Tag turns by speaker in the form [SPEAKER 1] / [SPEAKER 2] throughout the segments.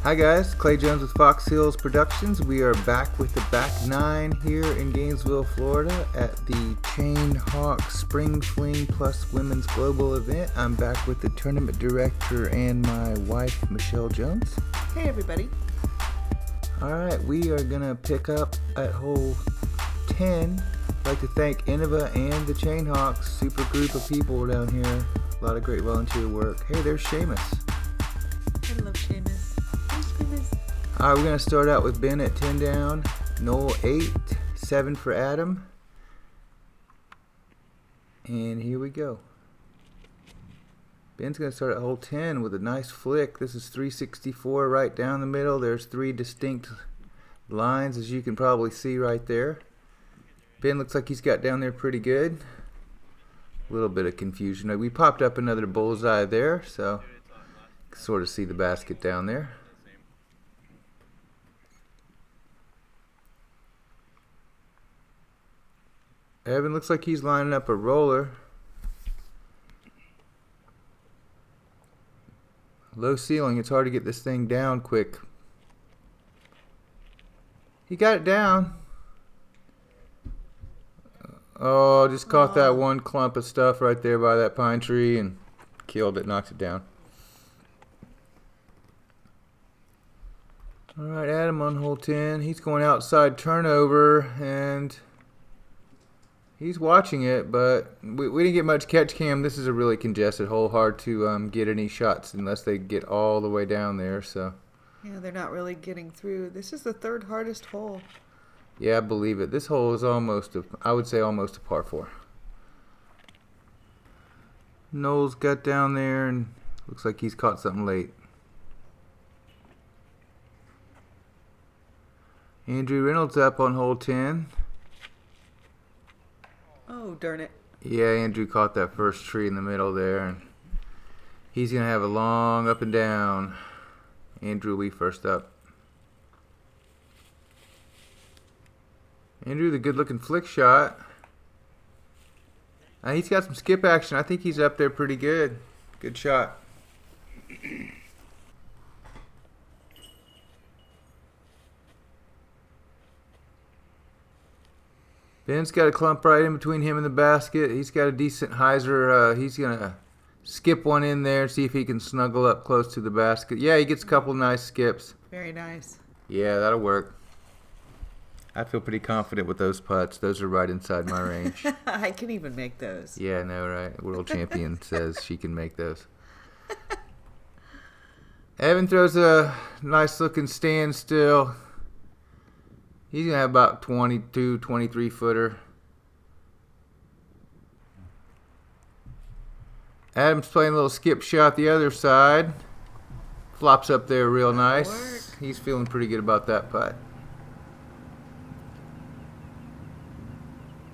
[SPEAKER 1] Hi guys, Clay Jones with Foxx Hills Productions. We are back with the back nine here in Gainesville, Florida at the Chain Hawk Spring Fling Plus Women's Global event. I'm back with the tournament director and my wife, Michelle Jones.
[SPEAKER 2] Hey everybody.
[SPEAKER 1] Alright, we are going to pick up at hole 10. I'd like to thank Innova and the Chain Hawks, super group of people down here. A lot of great volunteer work. Hey, there's Seamus.
[SPEAKER 2] I love Seamus.
[SPEAKER 1] Alright, we're going to start out with Ben at 10 down, Noel 8, 7 for Adam. And here we go. Ben's going to start at hole 10 with a nice flick. This is 364 right down the middle. There's three distinct lines, as you can probably see right there. Ben looks like he's got down there pretty good. A little bit of confusion. We popped up another bullseye there, so you can sort of see the basket down there. Evan looks like he's lining up a roller. Low ceiling, it's hard to get this thing down quick. He got it down. Oh, just caught that one clump of stuff right there by that pine tree and killed it, knocked it down. Alright, Adam on hole 10. He's going outside turnover and he's watching it, but we didn't get much catch cam. This is a really congested hole, hard to get any shots unless they get all the way down there. So
[SPEAKER 2] yeah, they're not really getting through. This is the third hardest hole.
[SPEAKER 1] Yeah, I believe it. This hole is almost I would say almost a par 4. Noel's got down there and looks like he's caught something late. Andrew Reynolds up on hole 10.
[SPEAKER 2] Oh, darn it.
[SPEAKER 1] Yeah, Andrew caught that first tree in the middle there, and he's going to have a long up and down. Andrew will be first up. Andrew, the good-looking flick shot. He's got some skip action. I think he's up there pretty good. Good shot. Ben's got a clump right in between him and the basket. He's got a decent hyzer. He's going to skip one in there, see if he can snuggle up close to the basket. Yeah, he gets a couple nice skips.
[SPEAKER 2] Very nice.
[SPEAKER 1] Yeah, that'll work. I feel pretty confident with those putts. Those are right inside my range.
[SPEAKER 2] I can even make those.
[SPEAKER 1] Yeah, I know, right? World champion says she can make those. Evan throws a nice looking standstill. He's going to have about 22, 23 footer. Adam's playing a little skip shot the other side. Flops up there real nice. He's feeling pretty good about that putt.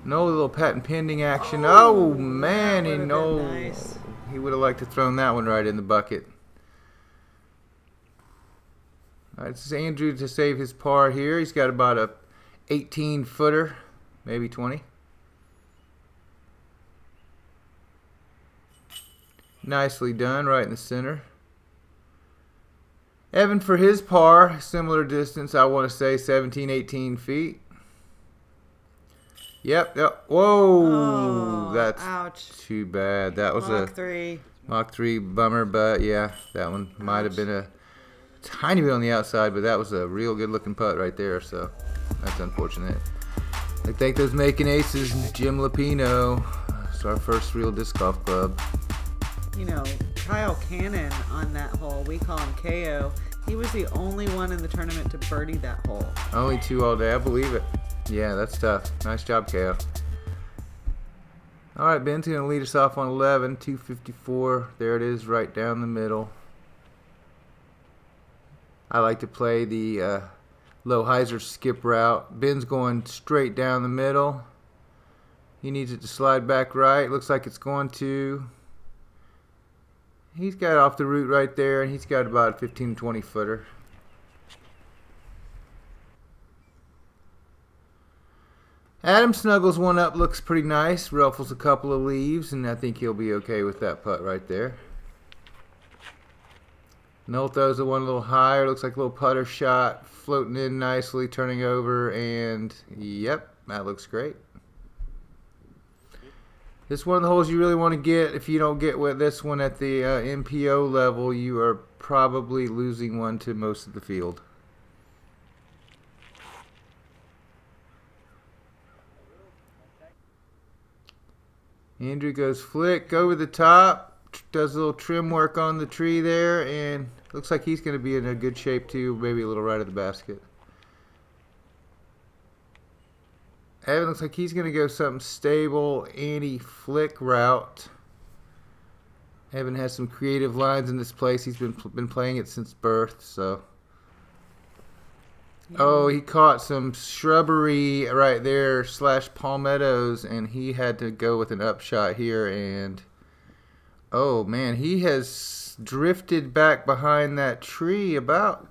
[SPEAKER 1] No little patent pending action. Oh man, he
[SPEAKER 2] nice.
[SPEAKER 1] He would have liked to thrown that one right in the bucket. Alright, this is Andrew to save his par here. He's got about a 18 footer, maybe 20. Nicely done, right in the center. Evan for his par, similar distance, I want to say 17, 18 feet. Yep. Whoa, that's
[SPEAKER 2] ouch.
[SPEAKER 1] Too bad. That was Mach 3 bummer, but yeah, that one might have been a tiny bit on the outside, but that was a real good looking putt right there, so that's unfortunate. I thank those making aces, Jim Lapino. It's our first real disc golf club.
[SPEAKER 2] You know, Kyle Cannon on that hole, we call him KO. He was the only one in the tournament to birdie that hole.
[SPEAKER 1] Only 2 all day, I believe it. Yeah, that's tough. Nice job, KO. Alright, Ben's going to lead us off on 11, 254. There it is, right down the middle. I like to play the low hyzer skip route. Ben's going straight down the middle. He needs it to slide back right. Looks like it's going to. He's got off the route right there, and he's got about a 15, 20 footer. Adam snuggles one up, looks pretty nice, ruffles a couple of leaves, and I think he'll be okay with that putt right there. Noel throws the one a little higher. Looks like a little putter shot. Floating in nicely, turning over, and yep, that looks great. This is one of the holes you really want to get. If you don't get with this one at the MPO level, you are probably losing one to most of the field. Andrew goes flick over the top, does a little trim work on the tree there, and looks like he's going to be in a good shape too, maybe a little right of the basket. Evan looks like he's going to go something stable, anti-flick route. Evan has some creative lines in this place. He's been playing it since birth, so. Yeah. Oh, he caught some shrubbery right there / palmettos, and he had to go with an upshot here, and oh man, he has drifted back behind that tree about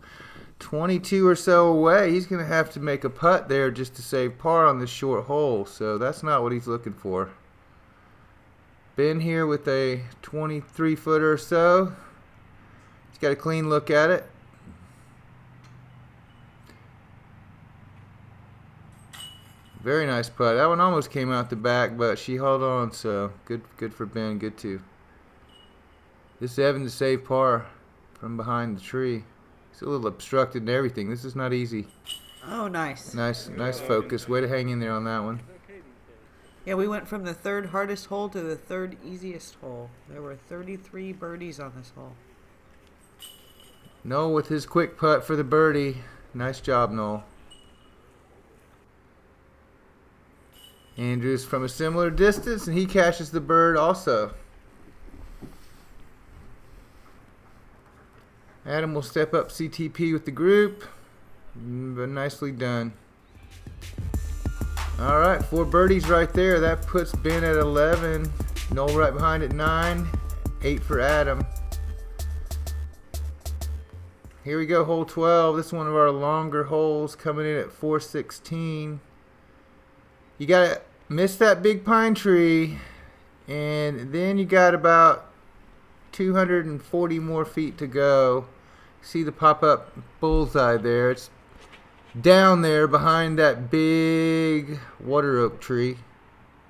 [SPEAKER 1] 22 or so away. He's going to have to make a putt there just to save par on this short hole, so that's not what he's looking for. Ben here with a 23-footer or so. He's got a clean look at it. Very nice putt. That one almost came out the back, but she held on, so good for Ben. Good too. This is Evan to save par from behind the tree. He's a little obstructed and everything. This is not easy.
[SPEAKER 2] Oh, nice.
[SPEAKER 1] Nice focus. Way to hang in there on that one.
[SPEAKER 2] Yeah, we went from the third hardest hole to the third easiest hole. There were 33 birdies on this hole.
[SPEAKER 1] Noel with his quick putt for the birdie. Nice job, Noel. Andrew's from a similar distance, and he catches the bird also. Adam will step up CTP with the group, but nicely done. All right, 4 birdies right there. That puts Ben at 11. Noel right behind at 9. 8 for Adam. Here we go, hole 12. This is one of our longer holes, coming in at 416. You gotta miss that big pine tree, and then you got about 240 more feet to go. See the pop-up bullseye there. It's down there behind that big water oak tree.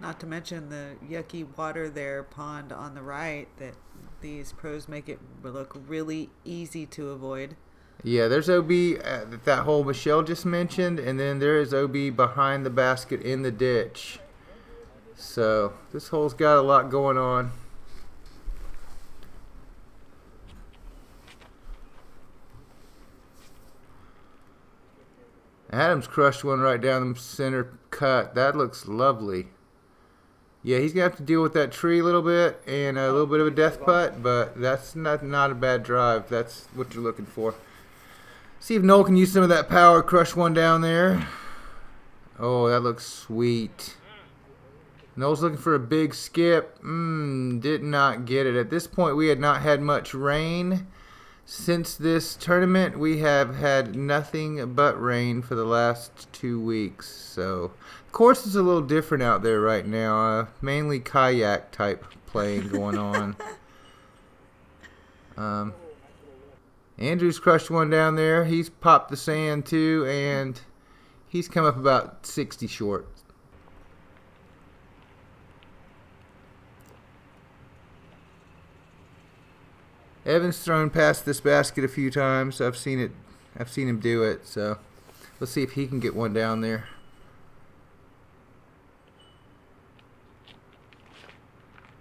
[SPEAKER 2] Not to mention the yucky water there, pond on the right, that these pros make it look really easy to avoid.
[SPEAKER 1] Yeah, there's OB at that hole Michelle just mentioned, and then there is OB behind the basket in the ditch. So this hole's got a lot going on. Adams crushed one right down the center cut. That looks lovely. Yeah, he's going to have to deal with that tree a little bit and a little bit of a death putt, but that's not a bad drive. That's what you're looking for. See if Noel can use some of that power, crush one down there. Oh, that looks sweet. Noel's looking for a big skip. Did not get it. At this point, we had not had much rain. Since this tournament, we have had nothing but rain for the last 2 weeks. So, the course is a little different out there right now. Mainly kayak type playing going on. Andrew's crushed one down there. He's popped the sand too, and he's come up about 60 short. Evan's thrown past this basket a few times. I've seen him do it, so let's see if he can get one down there.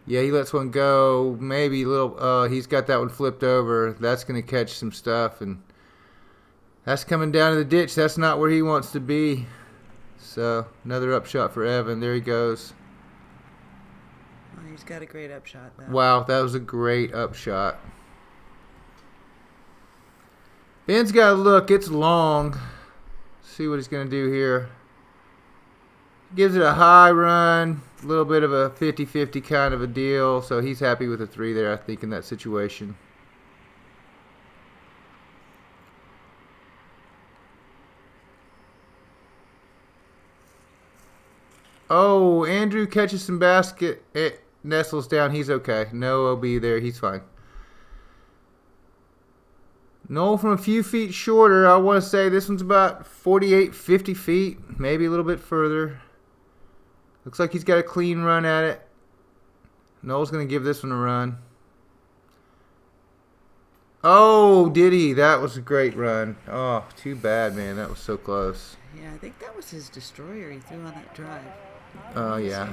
[SPEAKER 1] Yeah, he lets one go. Maybe a little. He's got that one flipped over. That's going to catch some stuff, and that's coming down to the ditch. That's not where he wants to be. So another upshot for Evan. There he goes.
[SPEAKER 2] Oh, he's got a great upshot though.
[SPEAKER 1] Wow, that was a great upshot. Ben's got to look. It's long. See what he's going to do here. Gives it a high run. A little bit of a 50-50 kind of a deal. So he's happy with a 3 there, I think, in that situation. Oh, Andrew catches some basket. It nestles down. He's okay. No OB there. He's fine. Noel from a few feet shorter. I want to say this one's about 48, 50 feet, maybe a little bit further. Looks like he's got a clean run at it. Noel's going to give this one a run. Oh, did he? That was a great run. Oh, too bad, man. That was so close.
[SPEAKER 2] Yeah, I think that was his destroyer he threw on that drive.
[SPEAKER 1] Oh, yeah.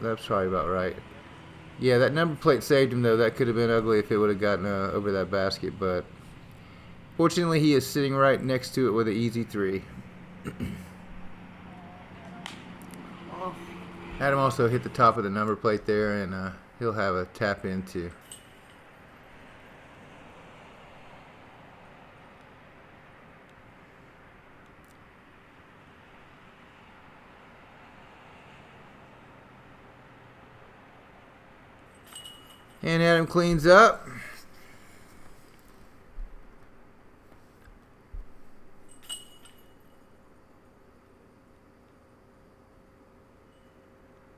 [SPEAKER 1] That's probably about right. Yeah, that number plate saved him, though. That could have been ugly if it would have gotten over that basket, but fortunately he is sitting right next to it with an easy 3.
[SPEAKER 2] Oh.
[SPEAKER 1] Adam also hit the top of the number plate there, and he'll have a tap in, too. And Adam cleans up.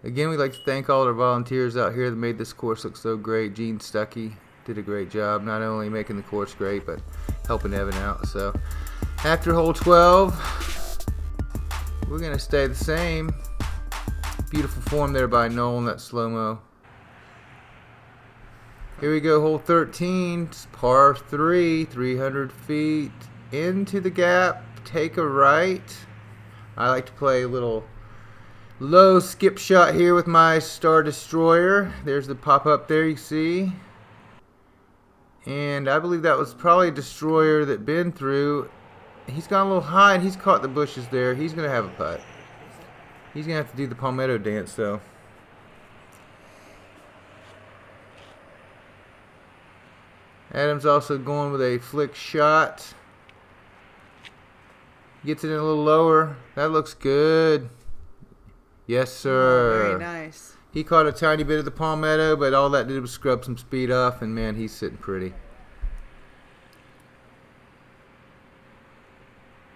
[SPEAKER 1] Again, we'd like to thank all our volunteers out here that made this course look so great. Gene Stuckey did a great job, not only making the course great, but helping Evan out. So, after hole 12, we're going to stay the same. Beautiful form there by Noel in that slow-mo. Here we go, hole 13, it's par 3, 300 feet into the gap, take a right. I like to play a little low skip shot here with my Star Destroyer. There's the pop up there you see. And I believe that was probably a Destroyer that Ben threw. He's gone a little high and he's caught the bushes there. He's going to have a putt. He's going to have to do the Palmetto dance though. Adam's also going with a flick shot. Gets it in a little lower. That looks good. Yes, sir.
[SPEAKER 2] Oh, very nice.
[SPEAKER 1] He caught a tiny bit of the Palmetto, but all that did was scrub some speed off, and man, he's sitting pretty.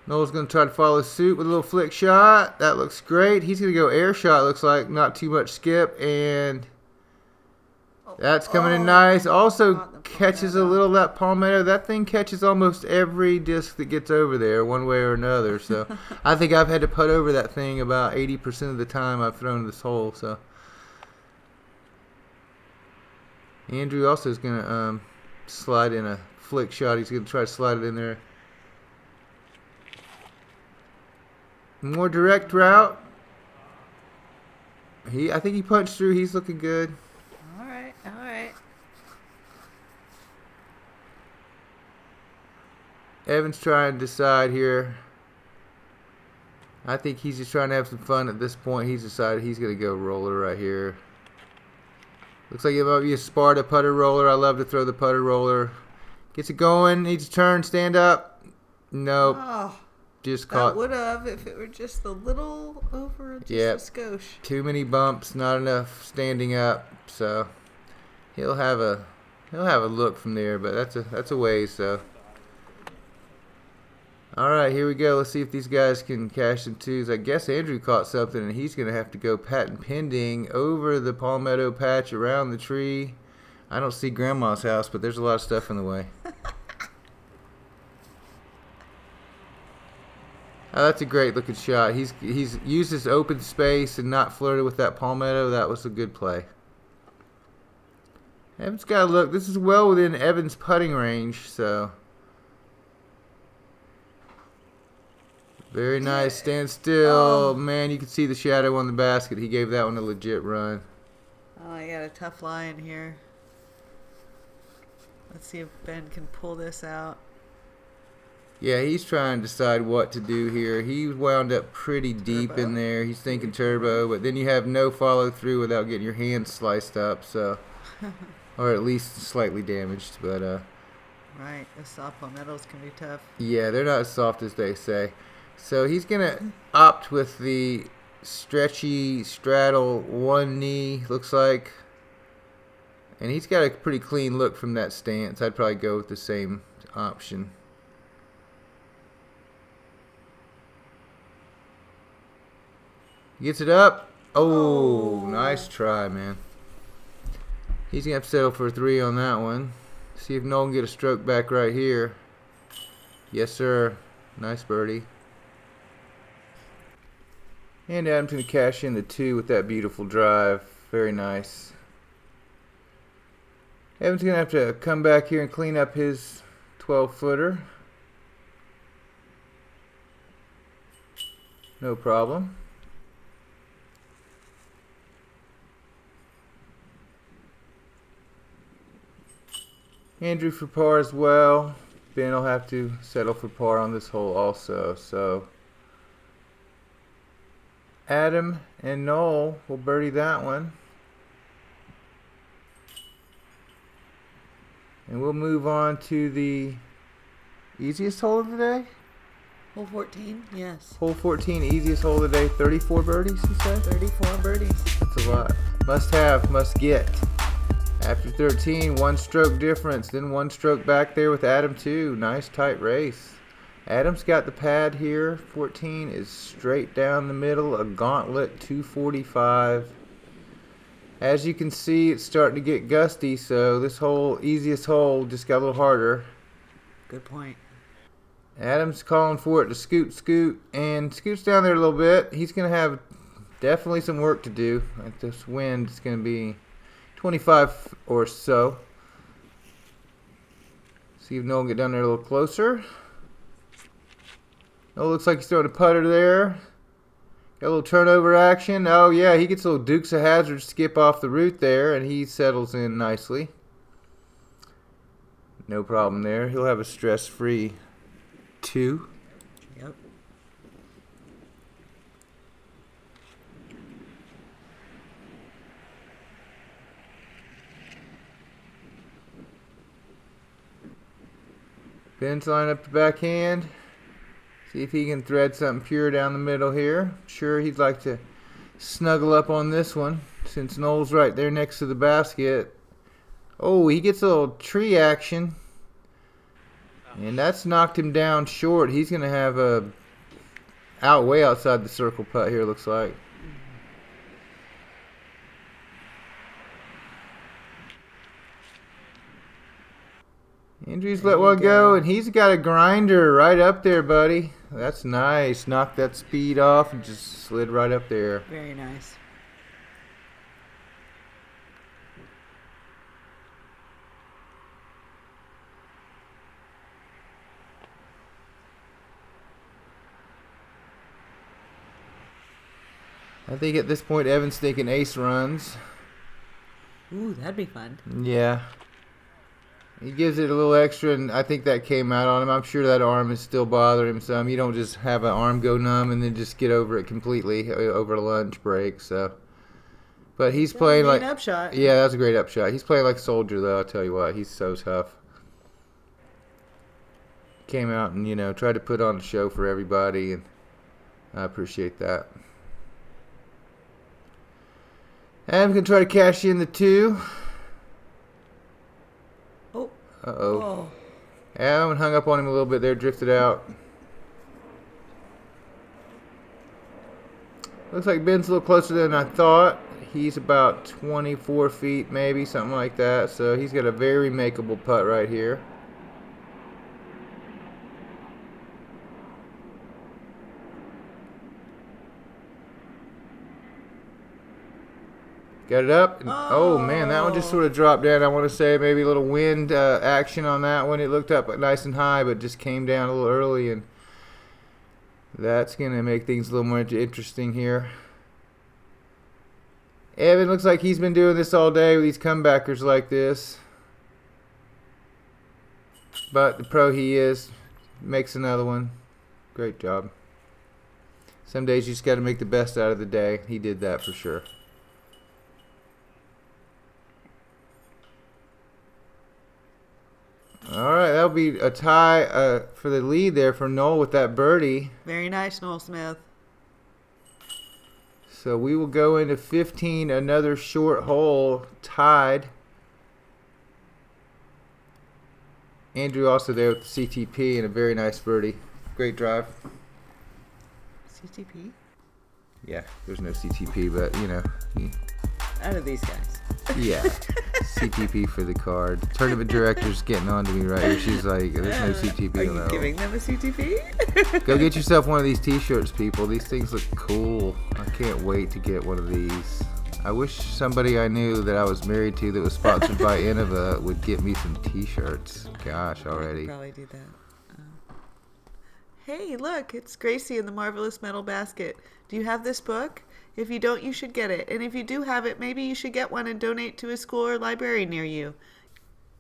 [SPEAKER 1] Noel's going to try to follow suit with a little flick shot. That looks great. He's going to go air shot, looks like. Not too much skip, and that's coming in nice. Also catches a little of that Palmetto. That thing catches almost every disc that gets over there one way or another. So I think I've had to putt over that thing about 80% of the time I've thrown this hole. So Andrew also is going to slide in a flick shot. He's going to try to slide it in there. More direct route. I think he punched through. He's looking good.
[SPEAKER 2] All right.
[SPEAKER 1] Evan's trying to decide here. I think he's just trying to have some fun at this point. He's decided he's going to go roller right here. Looks like it might be a Sparta putter roller. I love to throw the putter roller. Gets it going. Needs to turn. Stand up. Nope.
[SPEAKER 2] Oh,
[SPEAKER 1] just caught.
[SPEAKER 2] that would have if it were just a little over just
[SPEAKER 1] Yep.
[SPEAKER 2] a skosh.
[SPEAKER 1] Too many bumps. Not enough standing up. So he'll have a look from there, but that's a ways. So all right, here we go. Let's see if these guys can cash some twos. I guess Andrew caught something, and he's going to have to go patent pending over the Palmetto patch around the tree. I don't see Grandma's house, but there's a lot of stuff in the way. Oh, that's a great looking shot. He's used his open space and not flirted with that Palmetto. That was a good play. Evan's got to look. This is well within Evan's putting range, so. Very nice. Stand still.
[SPEAKER 2] Oh.
[SPEAKER 1] Man, you can see the shadow on the basket. He gave that one a legit run.
[SPEAKER 2] Oh, I got a tough line here. Let's see if Ben can pull this out.
[SPEAKER 1] Yeah, he's trying to decide what to do here. He wound up pretty deep in there. He's thinking turbo, but then you have no follow through without getting your hands sliced up, so, or at least slightly damaged. But
[SPEAKER 2] Right, the soft palmettos can be tough.
[SPEAKER 1] yeah, they're not as soft as they say. So he's gonna opt with the stretchy straddle one knee, looks like, and he's got a pretty clean look from that stance. I'd probably go with the same option. Gets it up. Oh, nice try, man. He's going to have to settle for a 3 on that one. See if Noel can get a stroke back right here. Yes, sir. Nice birdie. And Adam's going to cash in the 2 with that beautiful drive. Very nice. Adam's going to have to come back here and clean up his 12-footer. No problem. Andrew for par as well. Ben will have to settle for par on this hole also. So Adam and Noel will birdie that one. And we'll move on to the easiest hole of the day.
[SPEAKER 2] Hole 14, yes.
[SPEAKER 1] Hole 14, easiest hole of the day. 34 birdies, you said?
[SPEAKER 2] 34 birdies.
[SPEAKER 1] That's a lot. Must have, must get. After 13, 1 stroke difference. Then 1 stroke back there with Adam too. Nice tight race. Adam's got the pad here. 14 is straight down the middle. A gauntlet 245. As you can see, it's starting to get gusty. So this whole easiest hole just got a little harder.
[SPEAKER 2] Good point.
[SPEAKER 1] Adam's calling for it to scoot, and scoots down there a little bit. He's going to have definitely some work to do. Like this wind is going to be 25 or so. See if Noel can get down there a little closer. Noel looks like he's throwing a putter there. Got a little turnover action. Oh yeah, he gets a little Dukes of Hazzard skip off the root there, and he settles in nicely. No problem there. He'll have a stress-free 2.
[SPEAKER 2] Yep.
[SPEAKER 1] Ben's line up the backhand. See if he can thread something pure down the middle here. Sure, he'd like to snuggle up on this one since Noel's right there next to the basket. Oh, he gets a little tree action. And that's knocked him down short. He's going to have a way outside the circle putt here, looks like. Andrew's
[SPEAKER 2] There
[SPEAKER 1] let
[SPEAKER 2] you
[SPEAKER 1] one go,
[SPEAKER 2] go.
[SPEAKER 1] and he's got a grinder right up there, buddy. That's nice. Knocked that speed off and just slid right up there.
[SPEAKER 2] Very nice.
[SPEAKER 1] I think at this point, Evan's thinking ace runs.
[SPEAKER 2] Ooh, that'd be fun.
[SPEAKER 1] Yeah. He gives it a little extra, and I think that came out on him. I'm sure that arm is still bothering him some. You don't just have an arm go numb and then just get over it completely over a lunch break. So, but he's playing like
[SPEAKER 2] upshot.
[SPEAKER 1] Yeah, that's a great upshot. He's playing like a soldier, though. I'll tell you what, he's so tough. Came out and tried to put on a show for everybody, and I appreciate that. Adam's gonna try to cash in the 2.
[SPEAKER 2] Oh.
[SPEAKER 1] Uh-oh.
[SPEAKER 2] Oh.
[SPEAKER 1] Adam hung up on him a little bit there, drifted out. Looks like Ben's a little closer than I thought. He's about 24 feet maybe, something like that. So he's got a very makeable putt right here. Got it up. And, oh man, that one just sort of dropped down. I want to say maybe a little wind action on that one. It looked up nice and high, but just came down a little early, and that's going to make things a little more interesting here. Evan looks like he's been doing this all day with these comebackers like this. But the pro he is, makes another one. Great job. Some days you just got to make the best out of the day. He did that for sure. All right, that'll be a tie for the lead there for Noel with that birdie.
[SPEAKER 2] Very nice, Noel Smith.
[SPEAKER 1] So we will go into 15, another short hole, tied. Andrew also there with the CTP and a very nice birdie. Great drive.
[SPEAKER 2] CTP?
[SPEAKER 1] Yeah, there's no CTP, but
[SPEAKER 2] Out of these guys.
[SPEAKER 1] Yeah. CTP for the card. Tournament director's getting on to me right here. She's like, there's no CTP.
[SPEAKER 2] Are you giving them a CTP?
[SPEAKER 1] Go get yourself one of these t-shirts, people. These things look cool. I can't wait to get one of these. I wish somebody I knew that I was married to that was sponsored by Innova would get me some t-shirts. Gosh, already.
[SPEAKER 2] I could probably do that. Hey, look, it's Gracie in the Marvelous Metal Basket. Do you have this book? If you don't, you should get it. And if you do have it, maybe you should get one and donate to a school or library near you.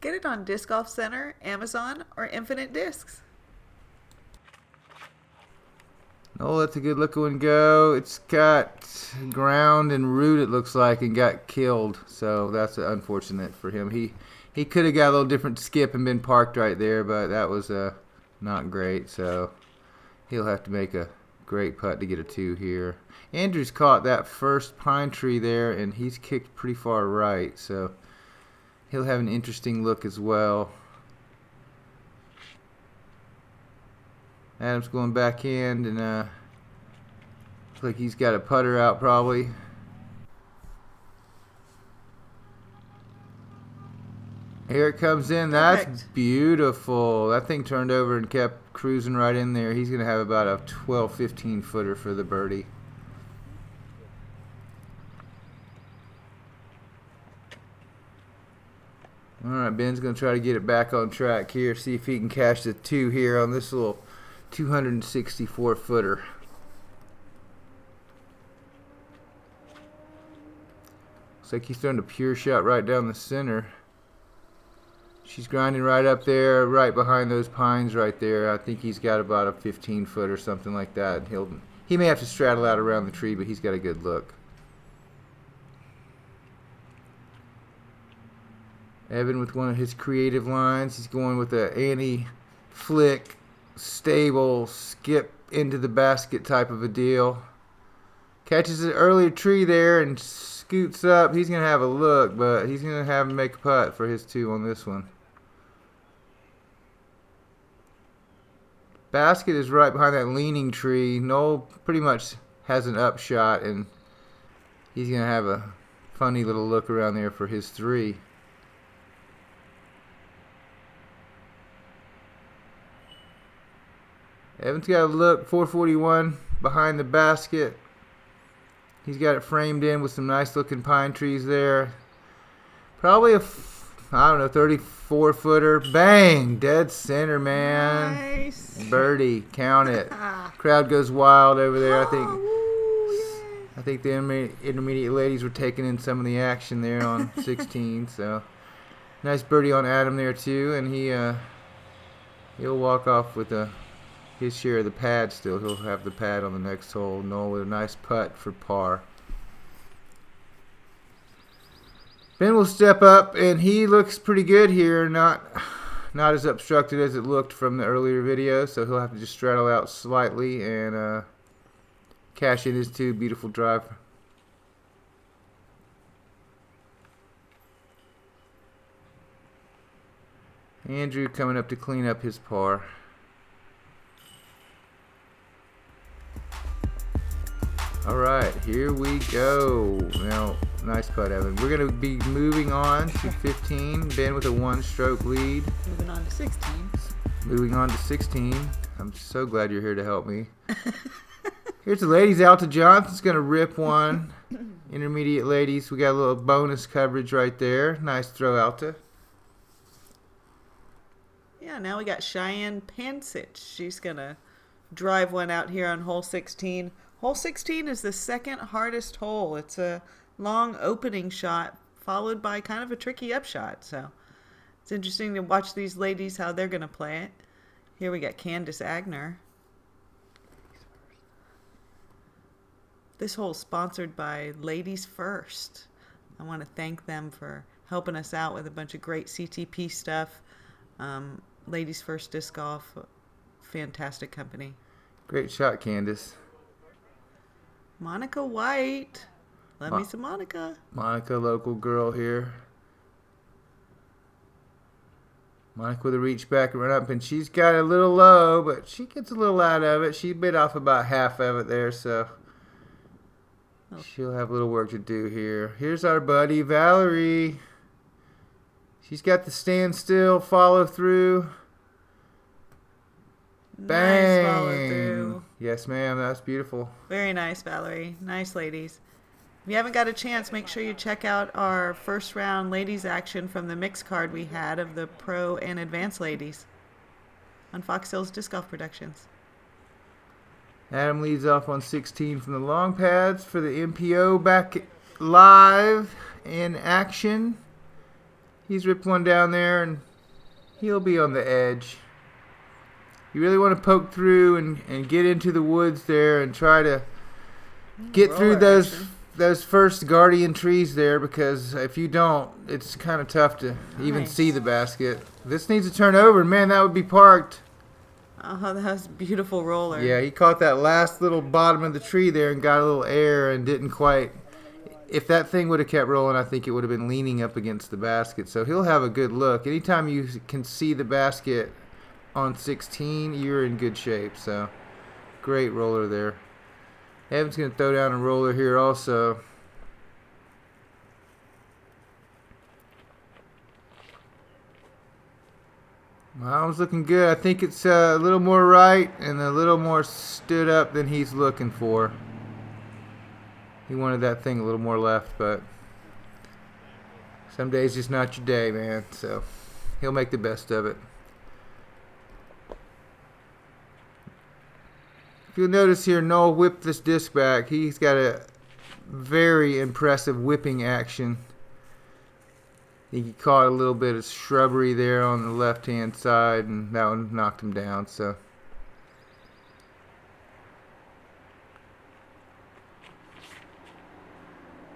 [SPEAKER 2] Get it on Disc Golf Center, Amazon, or Infinite Discs.
[SPEAKER 1] Oh, that's a good looking one go. It's got ground and root, it looks like, and got killed. So that's unfortunate for him. He could have got a little different skip and been parked right there, but that was not great. So he'll have to make a great putt to get a 2 here. Andrew's caught that first pine tree there, and he's kicked pretty far right. So he'll have an interesting look as well. Adam's going back in, and looks like he's got a putter out probably. Here it comes in. That's
[SPEAKER 2] Perfect.
[SPEAKER 1] beautiful. That thing turned over and kept cruising right in there. He's going to have about a 12, 15 footer for the birdie. All right, Ben's going to try to get it back on track here, see if he can cash the 2 here on this little 264 footer. Looks like he's throwing a pure shot right down the center. She's grinding right up there, right behind those pines right there. I think he's got about a 15 foot or something like that. He may have to straddle out around the tree, but he's got a good look. Evan with one of his creative lines. He's going with a anti-flick, stable, skip into the basket type of a deal. Catches an earlier tree there and scoots up. He's going to have a look, but he's going to have him make a putt for his 2 on this one. Basket is right behind that leaning tree. Noel pretty much has an upshot, and he's going to have a funny little look around there for his 3. Evan's got a look, 441 behind the basket. He's got it framed in with some nice looking pine trees there. Probably a, I don't know, 34 footer. Bang! Dead center, man.
[SPEAKER 2] Nice.
[SPEAKER 1] Birdie, count it. Crowd goes wild over there.
[SPEAKER 2] Oh,
[SPEAKER 1] I think the intermediate ladies were taking in some of the action there on 16. So nice birdie on Adam there too, and he'll walk off with his share of the pad still. He'll have the pad on the next hole. Noel with a nice putt for par. Ben will step up, and he looks pretty good here. Not as obstructed as it looked from the earlier video, so he'll have to just straddle out slightly and cash in his 2. Beautiful drive. Andrew coming up to clean up his par. Alright, here we go. Now, nice putt, Evan. We're going to be moving on to 15. Ben with a 1-stroke lead.
[SPEAKER 2] Moving on to 16.
[SPEAKER 1] Moving on to 16. I'm so glad you're here to help me. Here's the ladies. Alta Johnson's going to rip one. Intermediate ladies, we got a little bonus coverage right there. Nice throw, Alta.
[SPEAKER 2] Yeah, now we got Cheyenne Pansich. She's going to drive one out here on hole 16. Hole 16 is the second hardest hole. It's a long opening shot followed by kind of a tricky upshot. So it's interesting to watch these ladies, how they're going to play it. Here we got Candace Agner. This hole is sponsored by Ladies First. I want to thank them for helping us out with a bunch of great CTP stuff. Ladies First Disc Golf, fantastic company.
[SPEAKER 1] Great shot, Candace.
[SPEAKER 2] Monica White. Love me some Monica.
[SPEAKER 1] Monica, local girl here. Monica with a reach back and run up, and she's got a little low, but she gets a little out of it. She bit off about half of it there, so. She'll have a little work to do here. Here's our buddy Valerie. She's got the stand still, follow through. Bang!
[SPEAKER 2] Nice follow through.
[SPEAKER 1] Yes, ma'am. That's beautiful.
[SPEAKER 2] Very nice, Valerie. Nice ladies. If you haven't got a chance, make sure you check out our first round ladies action from the mix card we had of the pro and advanced ladies on Fox Hills Disc Golf Productions.
[SPEAKER 1] Adam leads off on 16 from the long pads for the MPO back live in action. He's ripped one down there and he'll be on the edge. You really want to poke through and get into the woods there and try to get through those first guardian trees there, because if you don't, it's kind of tough to even see the basket. This needs to turn over. Man, that would be parked.
[SPEAKER 2] Oh, that was a beautiful roller.
[SPEAKER 1] Yeah, he caught that last little bottom of the tree there and got a little air and didn't quite. If that thing would have kept rolling, I think it would have been leaning up against the basket. So he'll have a good look. Anytime you can see the basket on 16, you're in good shape. So great roller there. Evan's going to throw down a roller here also. Mom's looking good. I think it's a little more right and a little more stood up than he's looking for. He wanted that thing a little more left, but some days just not your day, man. So he'll make the best of it. If you'll notice here, Noel whipped this disc back. He's got a very impressive whipping action. I think he caught a little bit of shrubbery there on the left-hand side, and that one knocked him down. So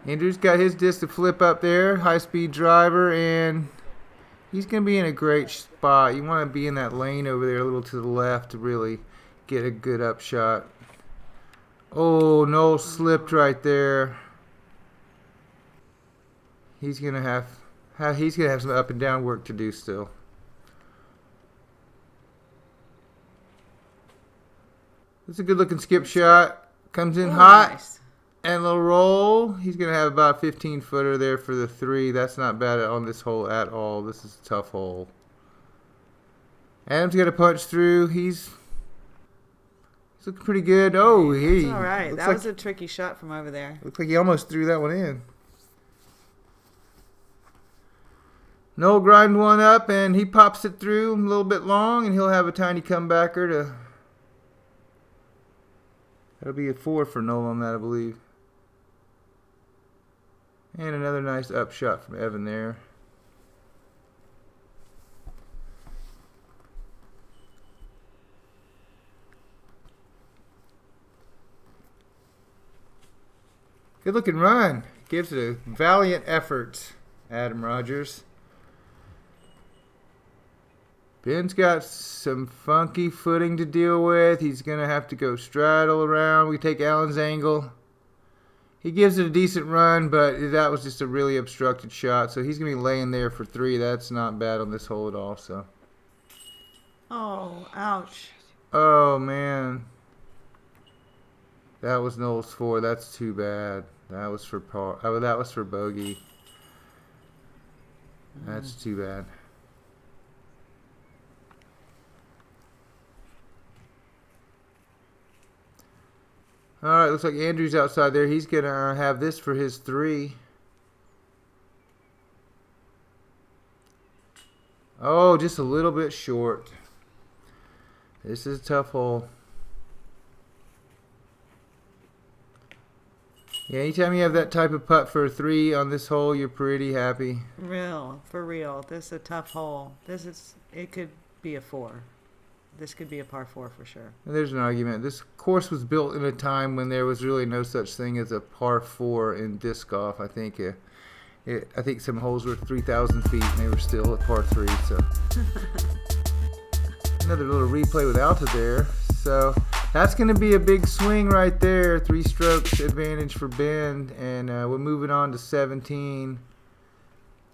[SPEAKER 1] Andrew's got his disc to flip up there, high-speed driver, and he's going to be in a great spot. You want to be in that lane over there a little to the left to really get a good upshot. Oh, Noel slipped right there. He's going to have some up and down work to do still. It's a good looking skip shot. Comes in hot.
[SPEAKER 2] Nice.
[SPEAKER 1] And a little roll. He's going to have about a 15 footer there for the 3. That's not bad on this hole at all. This is a tough hole. Adam's going to punch through. He's looking pretty good. Oh,
[SPEAKER 2] That's all right. That was a tricky shot from over there.
[SPEAKER 1] Looks like he almost threw that one in. Noel grind one up, and he pops it through a little bit long, and he'll have a tiny comebacker to. That'll be a 4 for Noel on that, I believe. And another nice upshot from Evan there. Good looking run. Gives it a valiant effort, Adam Rogers. Ben's got some funky footing to deal with. He's going to have to go straddle around. We take Allen's angle. He gives it a decent run, but that was just a really obstructed shot. So he's going to be laying there for 3. That's not bad on this hole at all. So.
[SPEAKER 2] Oh, ouch.
[SPEAKER 1] Oh, man. That was Noel's 4. That's too bad. That was for par. Oh, that was for bogey. That's too bad. All right, looks like Andrew's outside there. He's going to have this for his 3. Oh, just a little bit short. This is a tough hole. Yeah, anytime you have that type of putt for a 3 on this hole, you're pretty happy.
[SPEAKER 2] For real. This is a tough hole. It could be a 4. This could be a par 4 for sure.
[SPEAKER 1] There's an argument. This course was built in a time when there was really no such thing as a par 4 in disc golf. I think some holes were 3,000 feet and they were still a par 3. So another little replay with Alta there. So that's going to be a big swing right there. 3 strokes advantage for Ben, and we're moving on to 17.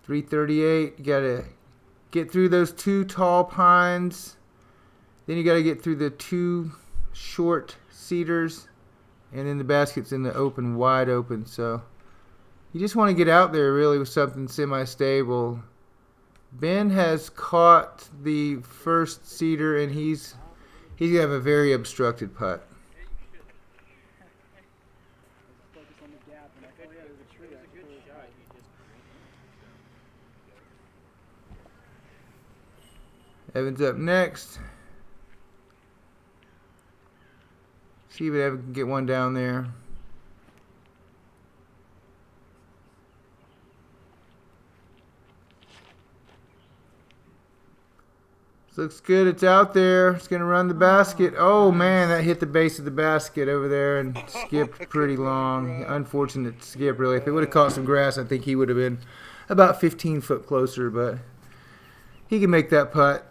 [SPEAKER 1] 338. You got to get through those 2 tall pines. Then you got to get through the 2 short cedars. and then the basket's in the open, wide open. So you just want to get out there really with something semi-stable. Ben has caught the first seeder, and he's gonna have a very obstructed putt. Evan's up next. See if Evan can get one down there. Looks good. It's out there. It's going to run the basket. Oh, man, that hit the base of the basket over there and skipped pretty long. Unfortunate skip, really. If it would have caught some grass, I think he would have been about 15 foot closer, but he can make that putt.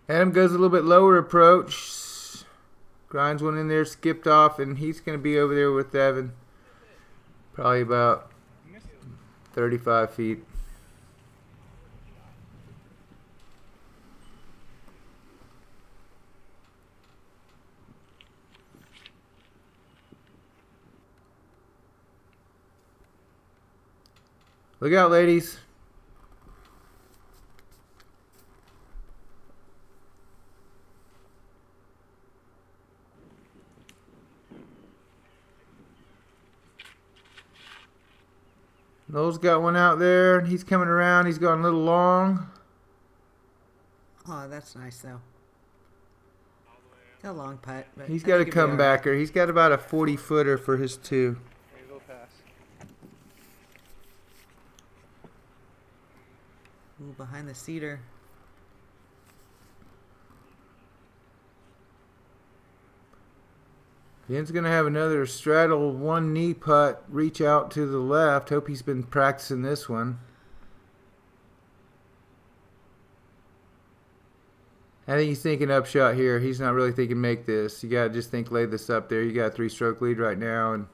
[SPEAKER 1] Adam goes a little bit lower approach. Grinds one in there, skipped off, and he's going to be over there with Evan. Probably about 35 feet. Look out, ladies. Noel's got one out there. He's coming around. He's gone a little long.
[SPEAKER 2] Oh, that's nice, though. Got a long putt. But
[SPEAKER 1] He's got a comebacker. He's got about a 40-footer for his two.
[SPEAKER 2] Ooh, behind the cedar.
[SPEAKER 1] Ben's going to have another straddle one knee putt, reach out to the left. Hope he's been practicing this one. I think he's thinking upshot here. He's not really thinking make this. You got to just think lay this up there. You got a 3-stroke lead right now. And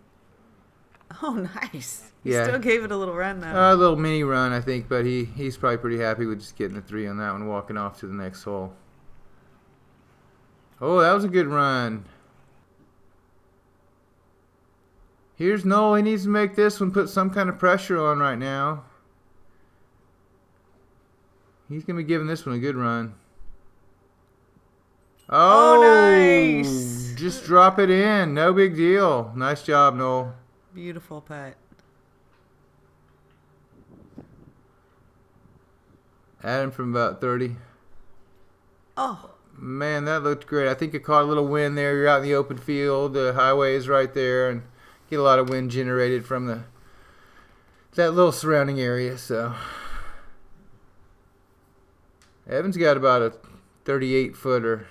[SPEAKER 2] oh, nice. He
[SPEAKER 1] yeah,
[SPEAKER 2] still gave it a little run, though.
[SPEAKER 1] A little mini run, I think, but he's probably pretty happy with just getting a 3 on that one, walking off to the next hole. Oh, that was a good run. Here's Noel. He needs to make this one, put some kind of pressure on right now. He's going to be giving this one a good run. Oh,
[SPEAKER 2] nice.
[SPEAKER 1] Just drop it in. No big deal. Nice job, Noel.
[SPEAKER 2] Beautiful putt.
[SPEAKER 1] Adam from about 30.
[SPEAKER 2] Oh.
[SPEAKER 1] Man, that looked great. I think it caught a little wind there. You're out in the open field. The highway is right there, and get a lot of wind generated from that little surrounding area. So Evan's got about a 38-footer.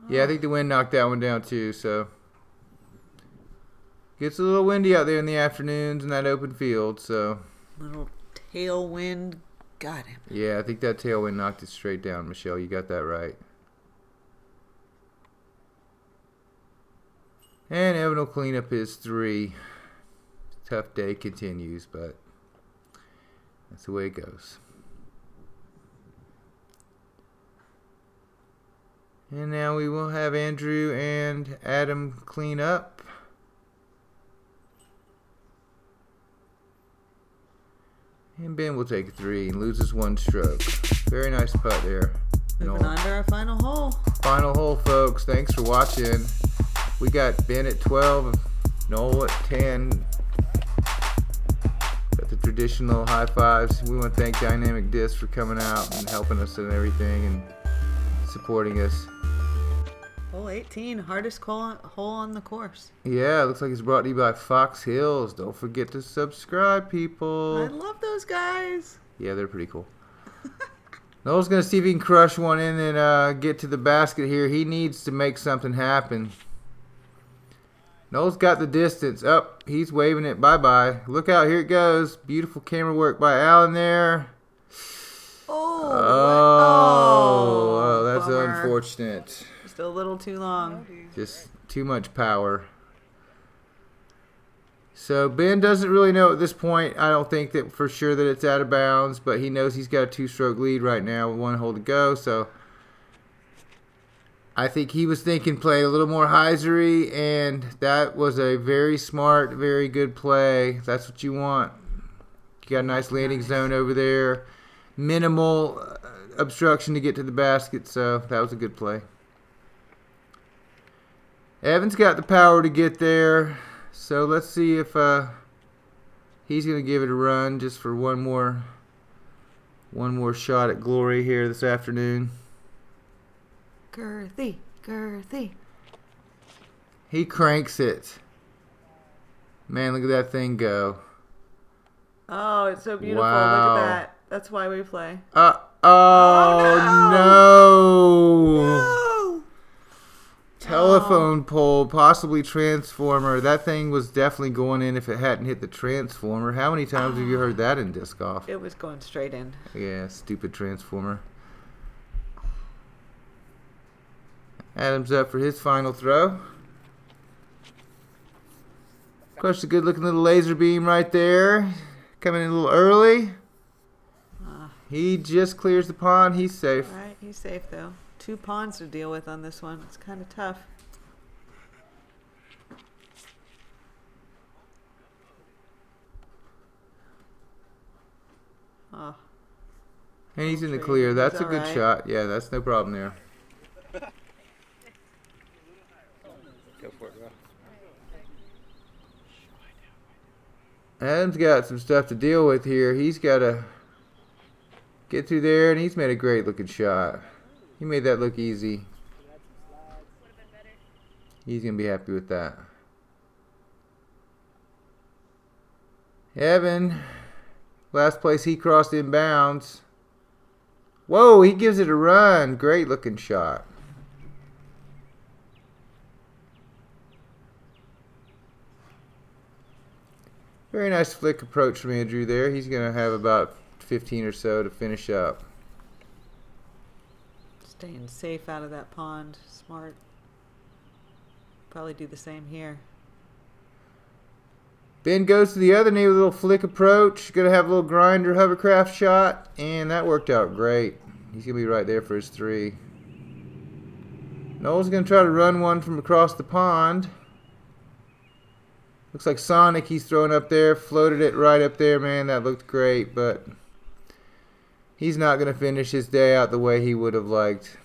[SPEAKER 1] Yeah, I think the wind knocked that one down too. So gets a little windy out there in the afternoons in that open field. So
[SPEAKER 2] little tailwind got him.
[SPEAKER 1] Yeah, I think that tailwind knocked it straight down, Michelle. You got that right. And Evan will clean up his 3. Tough day continues, but that's the way it goes. And now we will have Andrew and Adam clean up. And Ben will take a 3 and loses 1 stroke. Very nice putt there.
[SPEAKER 2] Moving on to our final hole.
[SPEAKER 1] Final hole, folks. Thanks for watching. We got Ben at 12, Noel at 10. Got the traditional high fives. We want to thank Dynamic Disc for coming out and helping us and everything and supporting us.
[SPEAKER 2] Hole 18, hardest hole on the course.
[SPEAKER 1] Yeah, looks like it's brought to you by Foxx Hills. Don't forget to subscribe, people.
[SPEAKER 2] I love those guys.
[SPEAKER 1] Yeah, they're pretty cool. Noel's going to see if he can crush one in and get to the basket here. He needs to make something happen. Noel's got the distance. Oh, he's waving it bye-bye. Look out, here it goes. Beautiful camera work by Alan there. Oh, that's
[SPEAKER 2] bummer.
[SPEAKER 1] Unfortunate.
[SPEAKER 2] Just a little too long.
[SPEAKER 1] Just too much power. So Ben doesn't really know at this point. I don't think that for sure that it's out of bounds, but he knows he's got a 2-stroke lead right now with 1 hole to go. So I think he was thinking play a little more hyzery, and that was a very smart, very good play. That's what you want. You got a nice landing zone over there. Minimal obstruction to get to the basket, so that was a good play. Evan's got the power to get there, so let's see if he's going to give it a run just for one more shot at glory here this afternoon.
[SPEAKER 2] Gurthie, Gurthie.
[SPEAKER 1] He cranks it. Man, look at that thing go.
[SPEAKER 2] Oh, it's so beautiful.
[SPEAKER 1] Wow.
[SPEAKER 2] Look at that. That's why we play.
[SPEAKER 1] Oh, no.
[SPEAKER 2] No.
[SPEAKER 1] Telephone pole, possibly transformer. That thing was definitely going in if it hadn't hit the transformer. How many times have you heard that in disc golf?
[SPEAKER 2] It was going straight in.
[SPEAKER 1] Yeah, stupid transformer. Adam's up for his final throw. Of course, a good looking little laser beam right there. Coming in a little early. He just clears the pond. He's safe.
[SPEAKER 2] All right, he's safe though. 2 ponds to deal with on this one. It's kind of tough. Oh.
[SPEAKER 1] And he's in the clear. That's a good
[SPEAKER 2] alright.
[SPEAKER 1] shot. Yeah, that's no problem there.
[SPEAKER 3] Go for it, bro.
[SPEAKER 1] Adam's got some stuff to deal with here. He's got to get through there, and he's made a great looking shot. He made that look easy. He's going to be happy with that. Evan, last place he crossed in bounds. Whoa, he gives it a run. Great looking shot. Very nice flick approach from Andrew there. He's going to have about 15 or so to finish up.
[SPEAKER 2] Staying safe out of that pond. Smart. Probably do the same here.
[SPEAKER 1] Ben goes to the other knee with a little flick approach. Going to have a little grinder hovercraft shot. And that worked out great. He's going to be right there for his 3. Noel's going to try to run one from across the pond. Looks like Sonic he's throwing up there. Floated it right up there, man. That looked great, but he's not going to finish his day out the way he would have liked.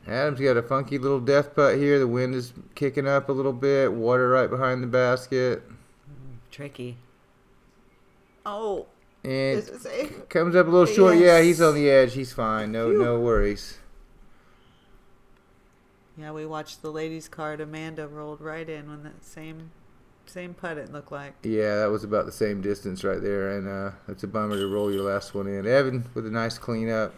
[SPEAKER 1] Adam's got a funky little death putt here. The wind is kicking up a little bit. Water right behind the basket.
[SPEAKER 2] Tricky. Oh.
[SPEAKER 1] And
[SPEAKER 2] Is it safe?
[SPEAKER 1] comes up a little short.
[SPEAKER 2] Yes.
[SPEAKER 1] Yeah, he's on the edge. He's fine. No worries.
[SPEAKER 2] Yeah, we watched the ladies' card. Amanda rolled right in when that same putt it looked like.
[SPEAKER 1] Yeah, that was about the same distance right there, and it's a bummer to roll your last one in. Evan with a nice cleanup.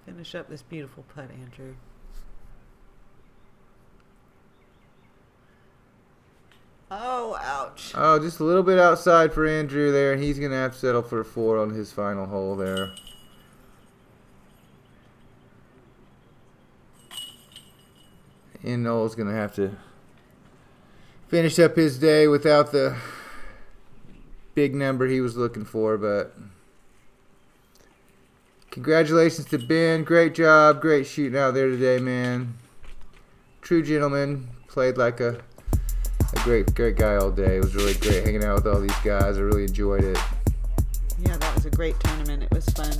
[SPEAKER 2] Finish up this beautiful putt, Andrew. Oh, ouch.
[SPEAKER 1] Oh, just a little bit outside for Andrew there, and he's going to have to settle for a 4 on his final hole there. And Noel's going to have to finish up his day without the big number he was looking for, but congratulations to Ben. Great job. Great shooting out there today, man. True gentleman. Played like a great guy all day. It was really great hanging out with all these guys. I really enjoyed it.
[SPEAKER 2] Yeah, that was a great tournament. It was fun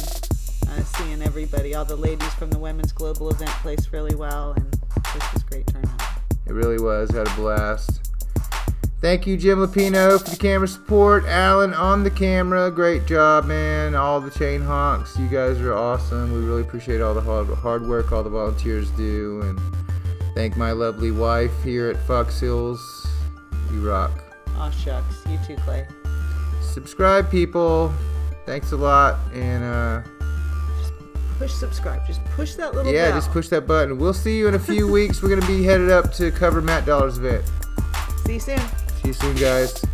[SPEAKER 2] seeing everybody. All the ladies from the women's global event placed really well, and this was a great tournament.
[SPEAKER 1] It really was. Had a blast. Thank you, Jim Lapino, for the camera support. Alan on the camera. Great job, man. All the chain honks. You guys are awesome. We really appreciate all the hard work all the volunteers do. And thank my lovely wife here at Fox Hills. You rock.
[SPEAKER 2] Aw, shucks. You too, Clay.
[SPEAKER 1] Subscribe, people. Thanks a lot. And
[SPEAKER 2] Push subscribe. Just push that little
[SPEAKER 1] yeah,
[SPEAKER 2] bell.
[SPEAKER 1] just push that button. We'll see you in a few weeks. We're going to be headed up to cover Matt Dollar's event.
[SPEAKER 2] See you soon.
[SPEAKER 1] See you soon, guys.